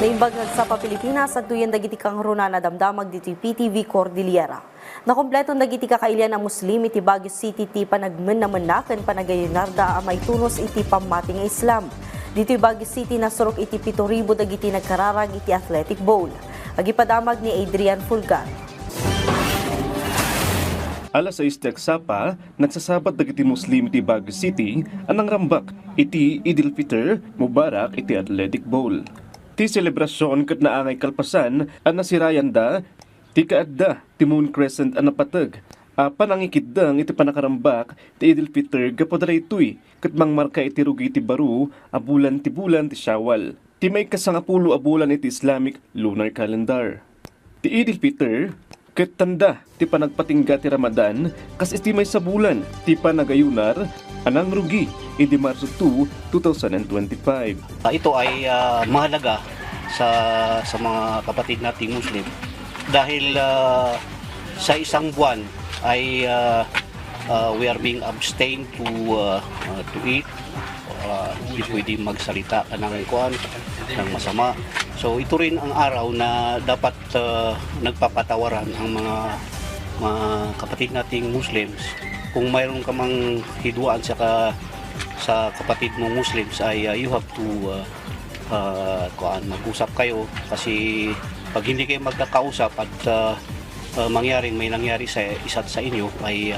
Naimbag sa Pilipinas at duyan dagiti kang runa na damdamag diti PTV Cordillera. Nakompleto dagiti kakailian na Muslim iti Baguio City ti panagmen na menaken panagayunarda amay tunos iti pamati nga Islam. Dito Baguio City nasurok iti 7,000 dagiti nagkararag iti athletic bowl. Agipadamag ni Adrian Fulgar. Alas 6 teksapa, nagsasabat dagiti Muslim iti Baguio City anang rambak iti Idil Fitr Mubarak iti athletic bowl. Ti selebrasyon ket naangay kalpasan an nasirayan da ti kaadda ti Moon Crescent an napateg. Apan ang ikiddang iti panakarambak ti Idil Fitr gapadala itoy ket mangmarka iti rugi ti baru a bulan ti Syawal. Ti may kasangapulo a bulan iti Islamic lunar calendar. Ti Idil Fitr ket tanda ti panagpatingga ti Ramadan kas estimay sa bulan ti panagayunar anang rugi iti Marso 2, 2025. Ito ay mahalaga sa mga kapatid nating Muslim dahil sa isang buwan ay we are being abstained to eat. Hindi pwede magsalita ng kuan ng masama. So ito rin ang araw na dapat nagpapatawaran ang mga kapatid nating Muslims. Kung mayroon ka mang hidwaan sa kapatid mong Muslims ay you have to mag-usap kayo kasi pag hindi kayo magkakausap at may nangyari sa isa't sa inyo ay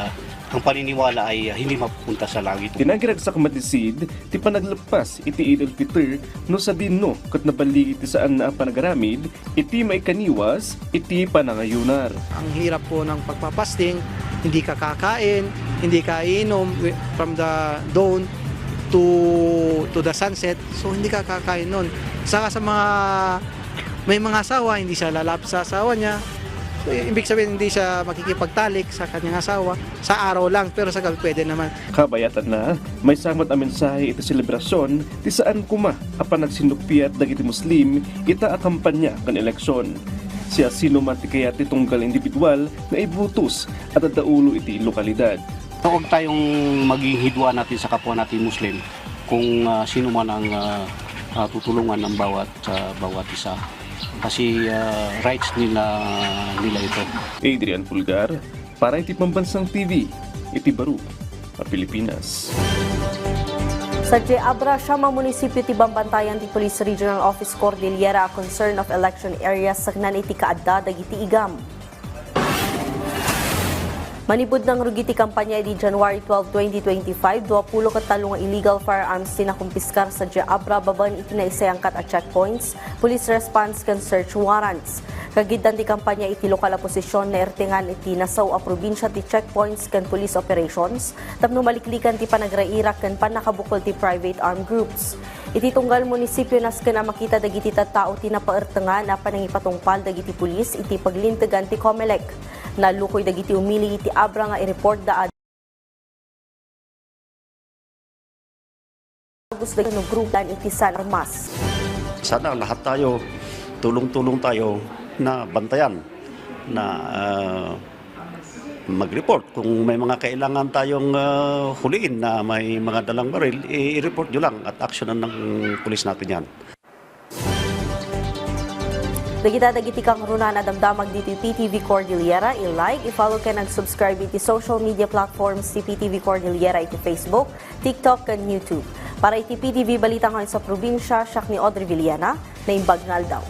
ang paniniwala ay hindi mapupunta sa langit. Tinagirag sa kamatisid, ti panaglapas iti Idil Fitr no sa dinno kat nabalik iti saan na panagaramid, iti may kaniwas, iti panangayunar. Ang hirap po ng pagpapasting, hindi ka kakain, hindi ka inom from the dawn to the sunset, so hindi ka kakain nun. Saka sa may mga asawa, hindi siya lalapit sa asawa niya. So, ibig sabihin hindi siya makikipagtalik sa kanyang asawa sa araw lang, pero sa gabi pwede naman. Kabayatan na, may samot ang mensahe iti selebrasyon ti saan kuma apan nagsinukpiat dagiti Muslim ita a kampanya kan eleksyon. Siya sino man ti kaya ti tunggal individual na ibutos at adaulo iti lokalidad. Huwag tayong maging hidwa natin sa kapwa natin Muslim kung sino man ang tutulungan ng bawat isa. Kasi rights nila ito. Adrian Fulgar, para iti Pambansang TV, iti Baru, Pilipinas. Sa Abra, Siama Munisipyo ti Bambantayan ti Police Regional Office Cordillera concern of election areas sagnan iti kaadda dagiti igam. Manibud ng rugi ti kampanya di January 12, 2025, 20 katalo nga illegal firearms tinakumpiskar sa Abra baban iti naisayangkat at checkpoints, police response can search warrants. Kagiddan ti kampanya iti lokal a posisyon na ertingan iti nasaw a probinsya ti checkpoints can police operations, tapno maliklikan ti panagrairak kan panakabukol ti private armed groups. Iti tunggal munisipyo nas kana makita dagiti tattao ti napaertengan na panangipatungpal dagiti pulis iti paglintegan ti COMELEC. Nalukoy dagiti umili iti Abra nga i-report da gusto no group dan iti San Armas. Sana lahat tayo tulong-tulong tayo na bantayan na mag-report kung may mga kailangan tayong huliin na may mga dalang baril, i-report nyo lang at aksyonan ng pulis natin yan. Dagiti kang runa na damdamag dito PTV Cordillera, i-like, i-follow ka nag-subscribe iti social media platforms ti PTV Cordillera iti Facebook, TikTok, and YouTube. Para iti PTV balita ngayon sa probinsya, siya ni Audrey Villana, na imbag nga aldaw.